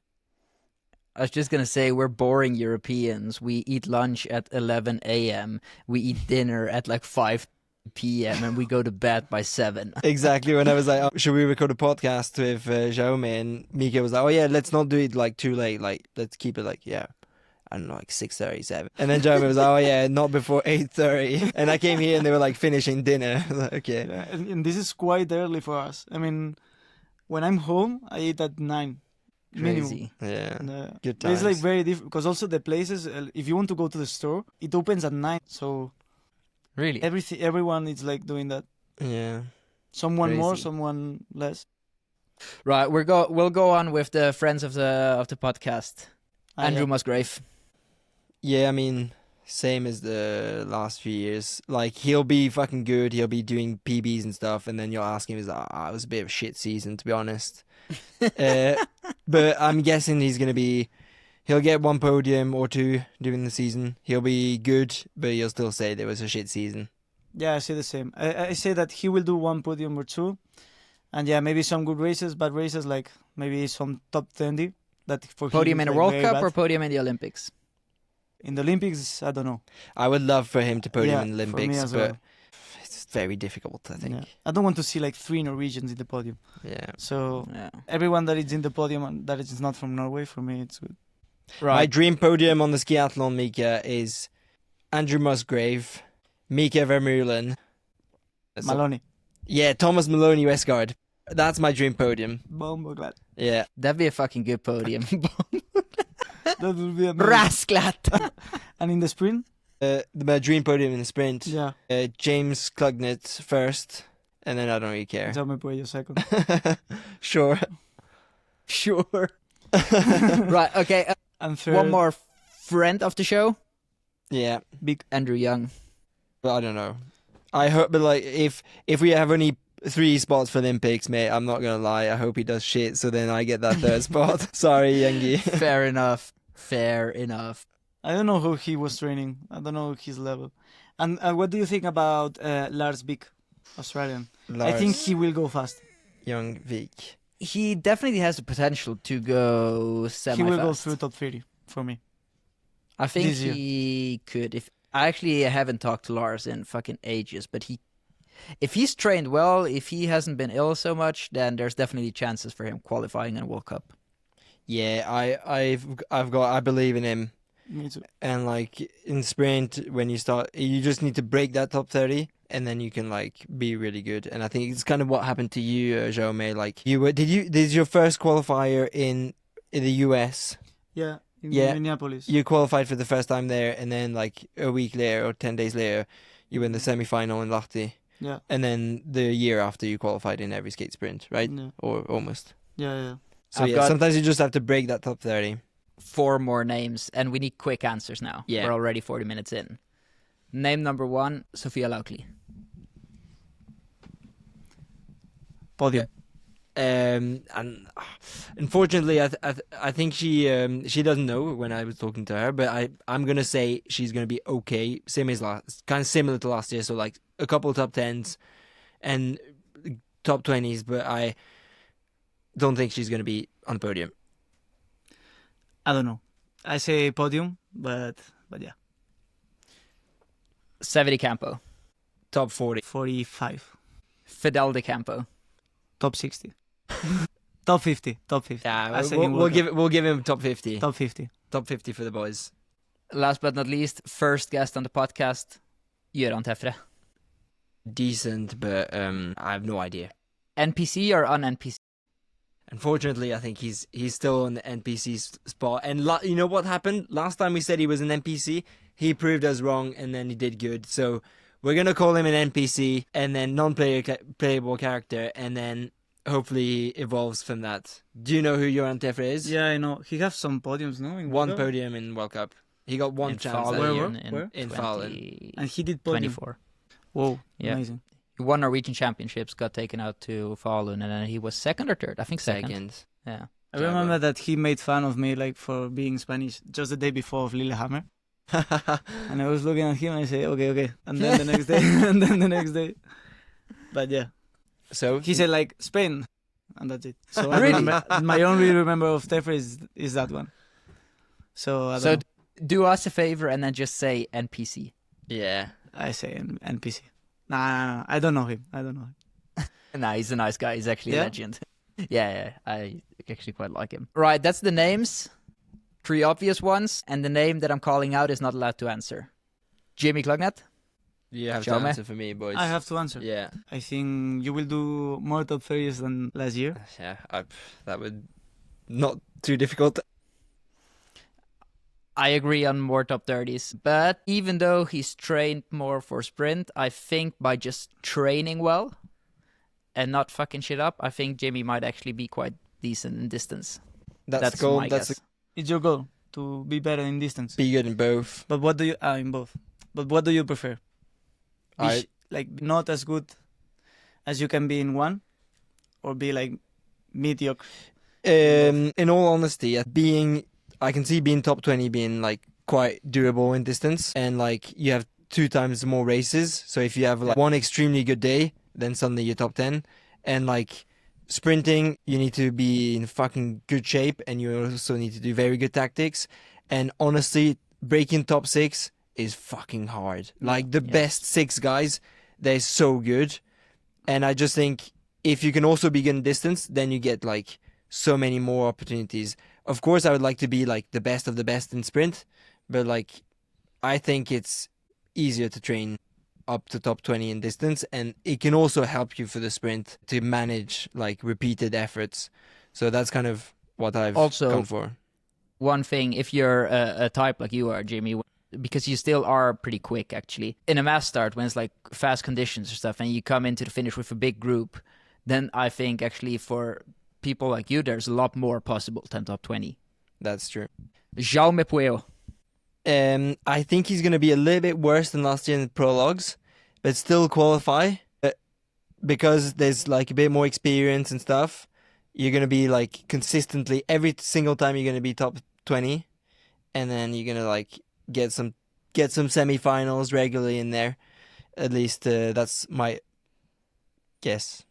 I was just going to say, we're boring Europeans. We eat lunch at 11 a.m. We eat dinner at like 5 p.m. and we go to bed by 7. exactly when I was like, oh, should we record a podcast with Jaume, and Mika was like, oh yeah, let's not do it like too late. Like let's keep it like I don't know, like 6:37. And then Jaume was like, oh yeah, not before 8:30. And I came here and they were like finishing dinner. Like, okay. Yeah, and this is quite early for us. I mean, when I'm home, I eat at 9. Minimum. Crazy. Yeah. And, Good but it's like times. very different because also the places, if you want to go to the store, it opens at 9. So Really? everyone is like doing that. Yeah. Someone more, Crazy. someone less. Right, we'll go on with the friends of the podcast. Andrew Yeah. Musgrave. Yeah, I mean, same as the last few years. Like, he'll be fucking good. He'll be doing PBs and stuff. And then you'll ask him, he's like, it was a bit of a shit season, to be honest. But I'm guessing he'll get 1 podium or 2 during the season. He'll be good, but he'll still say there was a shit season. Yeah, I say the same. I say that he will do 1 podium or 2, And yeah, maybe some good races, bad races, like maybe some top 20. That for Podium him in is, a like, World very Cup bad. or podium in the Olympics? In the Olympics, I don't know. I would love for him to podium Yeah, in the for me Olympics, as but well. it's very difficult, I think. Yeah. I don't want to see like 3 Norwegians in the podium. Yeah. So Yeah. everyone that is in the podium and that is not from Norway, for me, it's good. My dream podium on the skiathlon, Mika, is Andrew Musgrave, Mika Vermeulen. Maloney. Yeah, Thomas Maloney Westgard. That's my dream podium. Bomboglad. Yeah. That'd be a fucking good podium. That would be amazing. Rasklat! And in the sprint? My dream podium in the sprint. Yeah. James Clugnett first, and then I don't really care. Jaume Pueyo second. Sure. Sure. Right, okay. And third, One more friend of the show, Yeah, Andrew Young. but I don't know. I hope, but like, if we have only 3 spots for Olympics, mate, I'm not gonna lie. I hope he does shit, so then I get that 3rd spot. Sorry, Youngie. Fair enough. Fair enough. I don't know how he was training. I don't know his level. And what do you think about Lars Vik, Australian? I think he will go fast. Young Vik. He definitely has the potential to go semi-fast. He will go through top 30 for me. I think this year. he could. If I actually haven't talked to Lars in fucking ages, but if he's trained well, if he hasn't been ill so much, then there's definitely chances for him qualifying in a World Cup. Yeah, I believe in him. Me too. And like in sprint, when you start, you just need to break that top 30, and then you can like be really good. And I think it's kind of what happened to you, Jaume. Like this is your first qualifier in the US. Yeah, in Yeah. Minneapolis. You qualified for the first time there, and then like a week later or 10 days later, you win the semi-final in Lahti. Yeah. And then the year after, you qualified in every skate sprint, right? Yeah, Or almost. yeah. So I've yeah, got- sometimes you just have to break that top 30. 4 more names, and we need quick answers now. Yeah. We're already 40 minutes in. Name number 1, Sophia Laukli. Podium. And unfortunately, I think she doesn't know when I was talking to her, but I'm gonna say she's gonna be okay, same as kind of similar to last year, so like a couple of top 10s and top 20s, but I don't think she's gonna be on the podium. I don't know. I say podium, but yeah, Severi Campo. Top 40. 45, Fidel de Campo. top 60, top 50, top 50. Yeah, I say we'll give him top 50. top 50. Top 50 for the boys. Last but not least, first guest on the podcast, Göran Tefre. Decent, but I have no idea. NPC or un-NPC? Unfortunately, I think he's still on the NPC spot. And you know what happened? Last time we said he was an NPC, he proved us wrong, and then he did good. So we're going to call him an NPC, and then non-playable character, and then hopefully he evolves from that. Do you know who Johann Tefre is? Yeah, I know. He has some podiums, no? In One World Cup? podium in World Cup. He got one In chance Falun that year. Where? In 20 Falun. And he did podium. 24. Whoa, Yeah. amazing. He won Norwegian championships, got taken out to Falun, and then he was second or third? I think second. Yeah. I remember that he made fun of me like for being Spanish just the day before of Lillehammer. And I was looking at him and I say, okay. And then the next day, and then the next day. But yeah, So he said like Spain, and that's it. So I Really? remember, my only remember of Tefre is that one. So I don't know. Do us a favor and then just say NPC. yeah. I say NPC. Nah, I don't know him. Nah, he's a nice guy. He's actually a Yeah? legend. Yeah, I actually quite like him. Right, that's the names. 3 obvious ones, and the name that I'm calling out is not allowed to answer. Jimmy Clugnett? You have Jaume? to answer for me, boys. I have to answer. Yeah. I think you will do more top 30s than last year. Yeah. That would not too difficult. I agree on more top 30s, but even though he's trained more for sprint, I think by just training well and not fucking shit up, I think Jimmy might actually be quite decent in distance. That's the goal. my That's guess. It's your goal to be better in distance. be good in both. But what do you in both? But what do you prefer? Be I- like not as good as you can be in one, or be like mediocre. In all honesty, I can see being top 20 being like quite doable in distance, and like you have 2 times more races. So if you have like one extremely good day, then suddenly you're top 10, and like sprinting, you need to be in fucking good shape, and you also need to do very good tactics. And honestly, breaking top 6 is fucking hard. Like the best 6 guys, they're so good. And I just think if you can also be good in distance, then you get like so many more opportunities. Of course, I would like to be like the best of the best in sprint, but like I think it's easier to train up to top 20 in distance, and it can also help you for the sprint to manage like repeated efforts. So that's kind of what I've Also, gone for. One thing, if you're a type like you are, Jimmy, because you still are pretty quick actually, in a mass start when it's like fast conditions or stuff and you come into the finish with a big group, then I think actually for people like you, there's a lot more possible than top 20. That's true. Jaume Pueyo. I think he's going to be a little bit worse than last year in the prologues, but still qualify. Because there's like a bit more experience and stuff, you're going to be like consistently, every single time you're going to be top 20, and then you're going to like get some semi-finals regularly in there. At least that's my guess.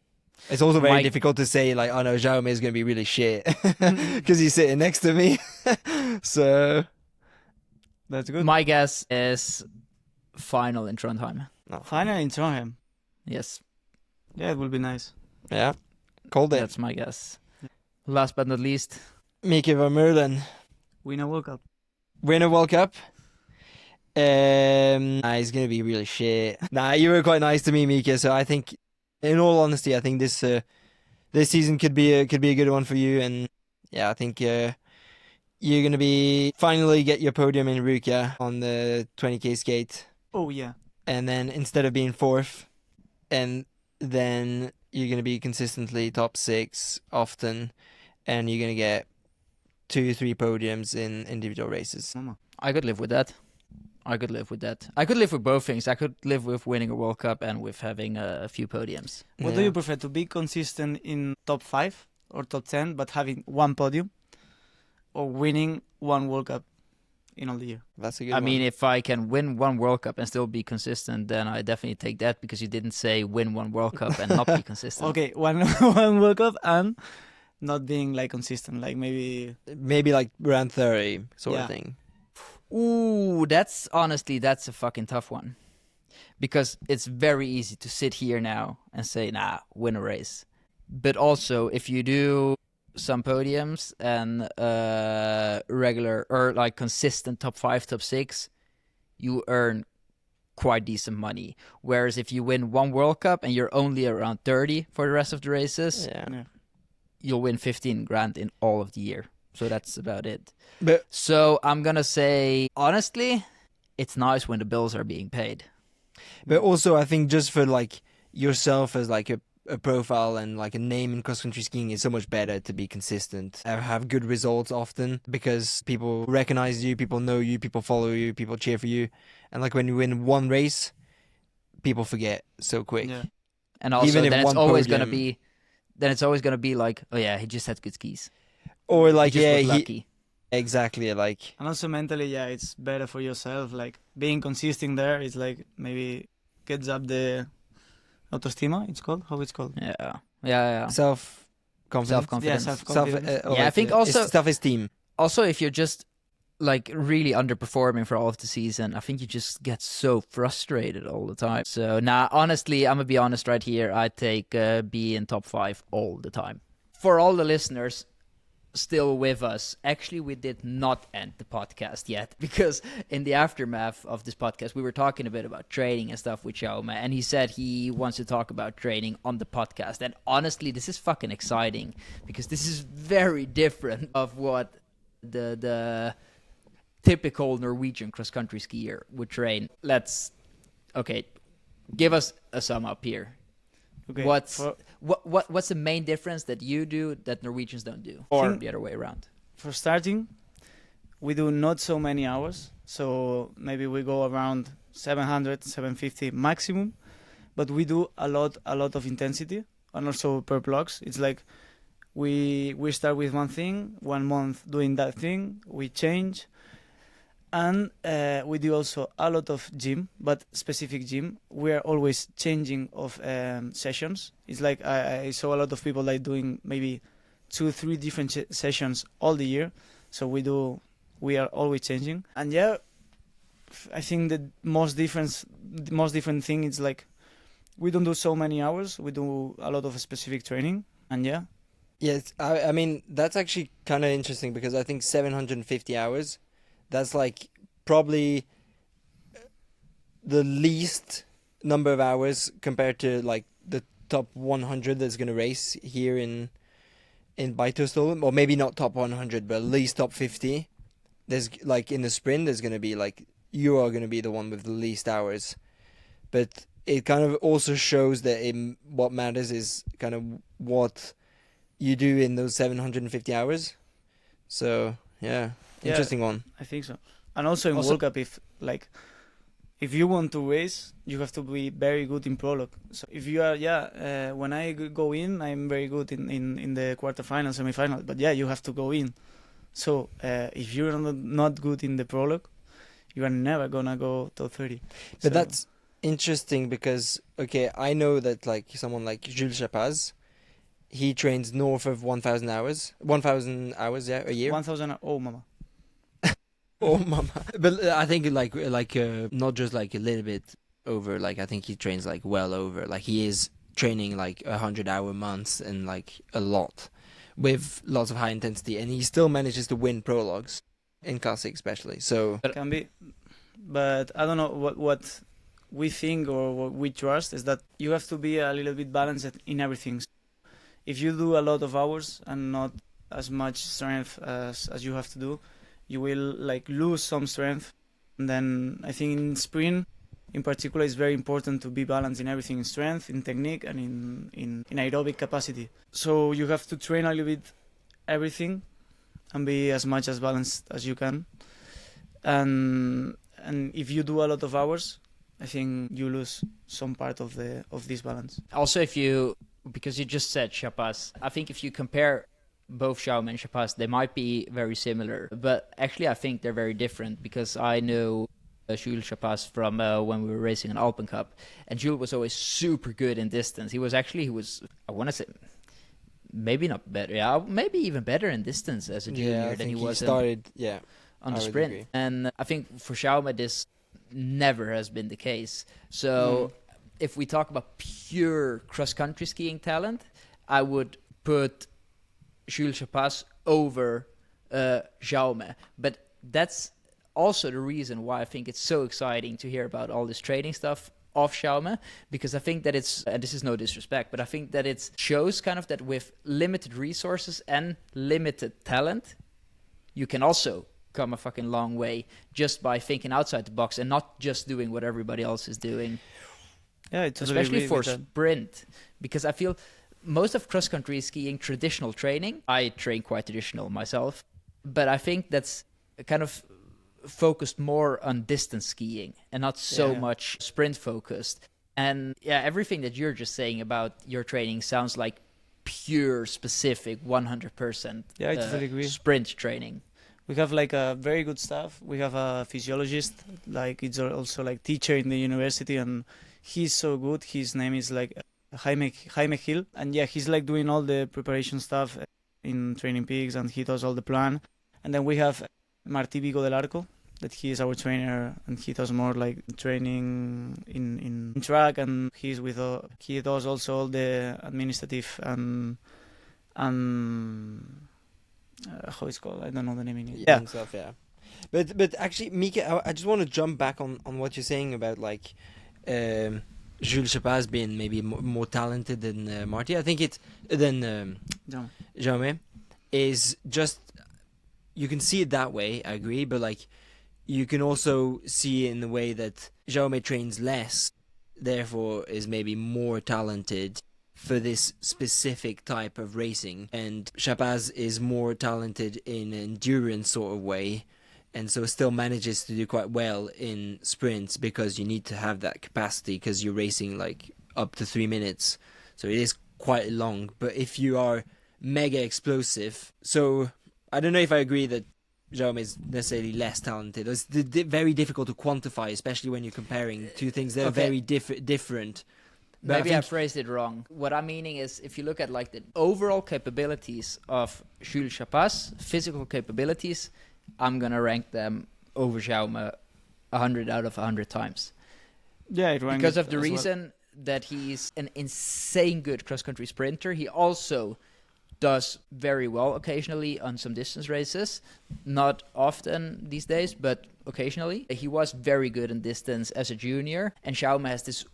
It's also very difficult to say like, oh no, Jaume is going to be really shit because he's sitting next to me. So That's good. My guess is final in Trondheim. No. Final in Trondheim. Yes, Yeah, it will be nice. Yeah, called it. that's my guess. Last but not least, Mikael van Meulen, Win a World Cup. win a World Cup. He's gonna be really shit. Nah, you were quite nice to me, Mika. So I think, in all honesty, I think this season could be a good one for you. And yeah, I think you're gonna be finally get your podium in Ruka on the 20k skate, Oh yeah. and then instead of being 4th, and then you're gonna be consistently top 6 often, and you're gonna get 2-3 podiums in individual races. Mama. I could live with that. I could live with that. I could live with both things. I could live with winning a World Cup and with having a few podiums. What do Yeah. you prefer, to be consistent in top 5 or top 10 but having one podium, or winning one World Cup in all the year? That's a good I one. mean, if I can win one World Cup and still be consistent, then I definitely take that, because you didn't say win one World Cup and not be consistent. Okay, one World Cup and not being like consistent, like maybe. maybe like around 30 sort Yeah. of thing. Ooh, that's a fucking tough one. Because it's very easy to sit here now and say, nah, win a race. But also, if you do some podiums and regular or like consistent top 5, top 6, you earn quite decent money. Whereas if you win one World Cup and you're only around 30 for the rest of the races, Yeah. you'll win 15 grand in all of the year. So that's about it. But So I'm gonna say, honestly, it's nice when the bills are being paid. also I think just for like yourself as like a profile and like a name in cross country skiing, is so much better to be consistent, have good results often, because people recognize you, people know you, people follow you, people cheer for you. And like when you win one race, people forget so quick. Yeah. And also, Even if then it's one always podium- gonna be like, oh yeah, he just had good skis. Or like, He just yeah, was lucky. exactly, like And also mentally, yeah, it's better for yourself. Like being consistent there is like maybe gets up the autoestima. It's called, how it's called. Yeah. self-confidence. Self-confidence. Yeah, self-confidence. Yeah, I think also- self-esteem. Also, if you're just like really underperforming for all of the season, I think you just get so frustrated all the time. So honestly, I'm gonna be honest right here. I take be in top 5 all the time. For all the listeners still with us, actually we did not end the podcast yet, because in the aftermath of this podcast we were talking a bit about training and stuff with Jaume, and he said he wants to talk about training on the podcast. And honestly, this is fucking exciting, because this is very different of what the typical Norwegian cross-country skier would train. Give us a sum up here. Okay. What's the main difference that you do that Norwegians don't do, or Think- the other way around? For starting, we do not so many hours. So maybe we go around 700, 750 maximum. But we do a lot of intensity, and also per blocks. It's like we start with one thing, 1 month doing that thing, we change. And we do also a lot of gym, but specific gym. We are always changing of sessions. It's like I saw a lot of people like doing maybe 2-3 different sessions all the year. So we are always changing. And yeah, I think the most different thing is like we don't do so many hours. We do a lot of specific training. And yeah. Yes, I mean, that's actually kind of interesting because I think 750 hours, that's like probably the least number of hours compared to like the top 100 that's going to race here in Beitostølen, or maybe not top 100, but at least top 50. There's like in the sprint, there's going to be like, you are going to be the one with the least hours. But it kind of also shows that what matters is kind of what you do in those 750 hours. So yeah, interesting one. I think so. And also in World Cup, if you want to race, you have to be very good in prologue. So if you are, when I go in, I'm very good in the quarterfinal, semi-final. But yeah, you have to go in. So if you're not good in the prologue, you are never gonna go top 30. But that's interesting because, okay, I know that like someone like Jules Chapaz, he trains north of 1,000 hours. 1,000 hours, yeah, a year. 1,000. Oh, mama. Oh, mama. But I think like not just like a little bit over. Like I think he trains like well over. Like he is training like 100-hour months and like a lot, with lots of high intensity, and he still manages to win prologues in classic, especially. So it can be, but I don't know what we think or what we trust is that you have to be a little bit balanced in everything. If you do a lot of hours and not as much strength as you have to do, you will like lose some strength. And then I think in sprint, in particular, it's very important to be balanced in everything, in strength, in technique, and in aerobic capacity. So you have to train a little bit everything and be as much as balanced as you can. And if you do a lot of hours, I think you lose some part of this balance. Also, because you just said Chapaz, I think if you compare both Jaume and Chapaz, they might be very similar, but actually I think they're very different, because I know Jules Chapaz from when we were racing an Alpen Cup, and Jules was always super good in distance. He was I want to say, maybe not better, maybe even better in distance as a junior than he was on the sprint. Agree. And I think for Jaume this never has been the case. So if we talk about pure cross-country skiing talent, I would put Jules Chapaz over Jaume. But that's also the reason why I think it's so exciting to hear about all this training stuff of Jaume, because I think that and this is no disrespect, but I think that it shows kind of that with limited resources and limited talent, you can also come a fucking long way just by thinking outside the box and not just doing what everybody else is doing. Yeah, especially for sprint, because I feel most of cross-country skiing traditional training. I train quite traditional myself, but I think that's kind of focused more on distance skiing and not so much sprint focused. And yeah, everything that you're just saying about your training sounds like pure specific 100% I totally agree. Sprint training. We have like a very good staff. We have a physiologist, like it's also like teacher in the university, and he's so good. His name is like Jaime Gil, and yeah, he's like doing all the preparation stuff in Training Peaks, and he does all the plan. And then we have Martí Vigo del Arco, that he is our trainer, and he does more like training in track, and he does also all the administrative and how it's called, I don't know the name in it. Yeah. Himself, yeah. But actually, Mika, I just want to jump back on what you're saying about like Jules Chapaz being maybe more talented than Marty. I think Jaume is just, you can see it that way, I agree, but like you can also see it in the way that Jaume trains less, therefore is maybe more talented for this specific type of racing, and Chapaz is more talented in an endurance sort of way, and so still manages to do quite well in sprints, because you need to have that capacity because you're racing like up to 3 minutes, so it is quite long. But if you are mega explosive, so I don't know if I agree that Jaume is necessarily less talented. It's very difficult to quantify, especially when you're comparing two things that are very different. But Maybe I phrased it wrong. What I'm meaning is, if you look at like the overall capabilities of Jules Chapas, physical capabilities, I'm gonna rank them over Jaume 100 out of 100 times. Yeah, it ranked Because of the as well. reason that he's an insane good cross-country sprinter. He also does very well occasionally on some distance races. Not often these days, but occasionally. He was very good in distance as a junior. And Jaume has this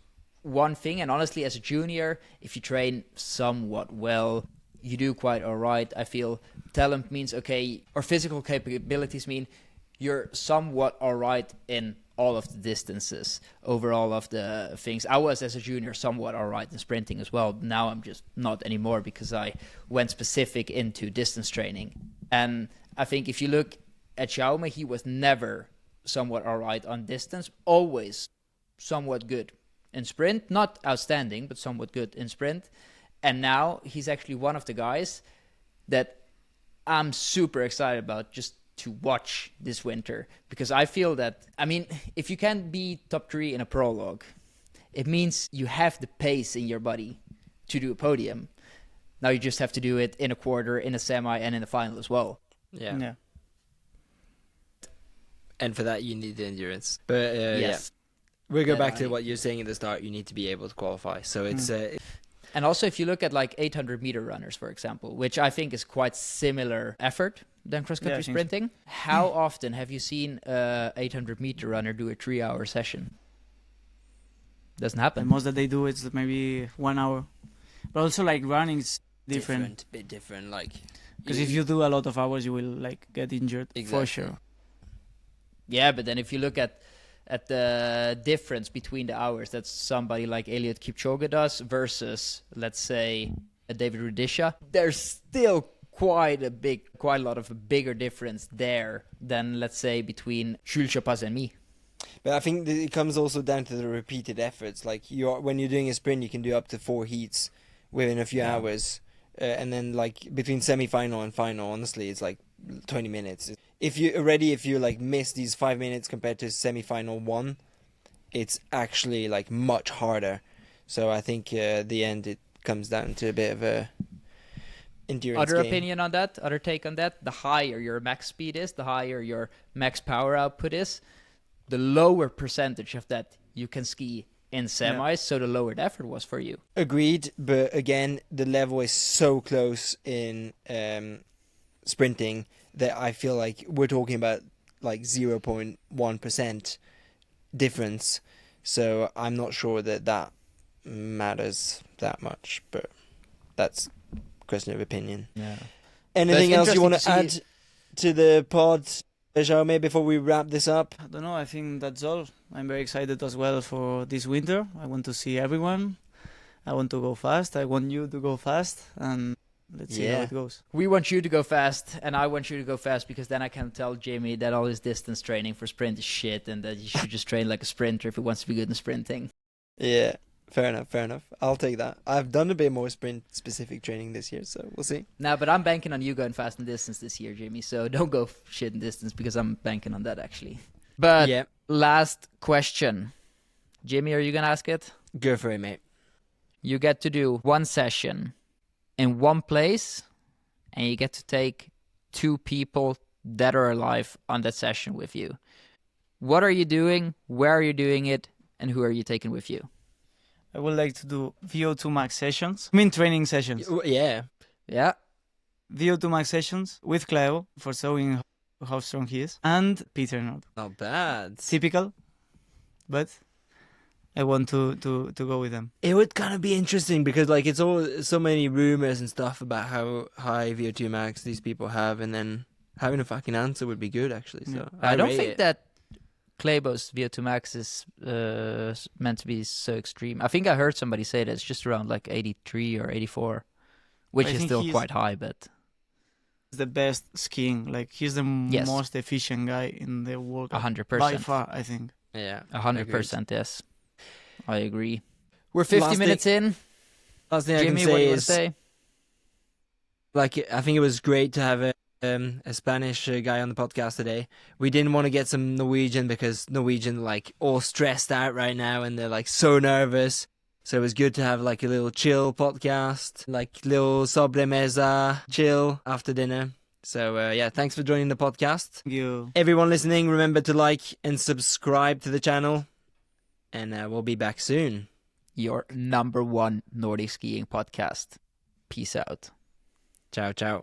one thing, and honestly, as a junior, if you train somewhat well, you do quite all right. I feel talent means okay, or physical capabilities mean you're somewhat all right in all of the distances over all of the things. I was, as a junior, somewhat all right in sprinting as well. Now I'm just not anymore because I went specific into distance training. And I think if you look at Jaume, he was never somewhat all right on distance, always somewhat good in sprint, not outstanding, but somewhat good in sprint. And now he's actually one of the guys that I'm super excited about just to watch this winter, because I feel that, I mean, if you can be top 3 in a prologue, it means you have the pace in your body to do a podium. Now you just have to do it in a quarter, in a semi, and in the final as well. Yeah. And for that, you need the endurance. But Yes. We'll go And back to what you're saying at the start. You need to be able to qualify. So it's And also, if you look at like 800-meter runners, for example, which I think is quite similar effort than cross-country I think so. sprinting, how often have you seen a 800-meter runner do a 3-hour session? Doesn't The happen. most that they do is maybe 1 hour. But also, like, running is different. bit different. Like, Because if you do a lot of hours, you will, like, get injured, for Exactly. sure. Yeah, but then if you look at the difference between the hours that somebody like Eliud Kipchoge does versus, let's say, a David Rudisha, there's still quite a lot of a bigger difference there than, let's say, between Jules Chapas and me. But I think that it comes also down to the repeated efforts. Like when you're doing a sprint, you can do up to 4 heats within a few hours, and then like between semi-final and final, honestly, it's like 20 minutes. If you like miss these 5 minutes compared to semi-final 1, it's actually like much harder. So I think the end it comes down to a bit of a endurance Other game. opinion on that, other take on that, the higher your max speed is, the higher your max power output is, the lower percentage of that you can ski in semis, so the lower the effort was for you. Agreed, but again, the level is so close in sprinting that I feel like we're talking about like 0.1% difference. So I'm not sure that matters that much, but that's a question of opinion. Yeah. Anything else you want to interesting add to the pod, Jaume, before we wrap this up? I don't know, I think that's all. I'm very excited as well for this winter. I want to see everyone. I want to go fast. I want you to go fast. And let's see how it goes. We want you to go fast, and I want you to go fast, because then I can tell Jamie that all his distance training for sprint is shit, and that he should just train like a sprinter if he wants to be good in sprinting. Yeah, fair enough. I'll take that. I've done a bit more sprint-specific training this year, so we'll see. No, but I'm banking on you going fast in distance this year, Jamie, so don't go shit in distance, because I'm banking on that, actually. But Yeah, last question. Jamie, are you going to ask it? go for it, mate. You get to do one session in one place, and you get to take 2 people dead or alive on that session with you. What are you doing? Where are you doing it? And who are you taking with you? I would like to do VO2 max sessions. I mean, training sessions. Yeah. Yeah. VO2 max sessions with Cleo for showing how strong he is. And Peter Nord. Not bad. Typical, but I want to go with them. It would kind of be interesting because like it's all so many rumors and stuff about how high VO2 max these people have, and then having a fucking answer would be good actually. So I don't rate think it. that Klebo's VO2 max is meant to be so extreme. I think I heard somebody say that it's just around like 83 or 84, which I is think still he's- quite high, but He's the best skiing. Like, he's the Yes. most efficient guy in the world. 100%. By far, I think. Yeah, 100%, yes. I agree. We're 50 Last minutes in. Last thing I Jimmy, can what do say you want to is say? like I think it was great to have a Spanish guy on the podcast today. We didn't want to get some Norwegian because Norwegian like all stressed out right now and they're like so nervous. So it was good to have like a little chill podcast, like little sobremesa chill after dinner. So yeah, thanks for joining the podcast. Thank you. Everyone listening, remember to like and subscribe to the channel, and we'll be back soon. Your #1 Nordic skiing podcast. Peace out. Ciao, ciao.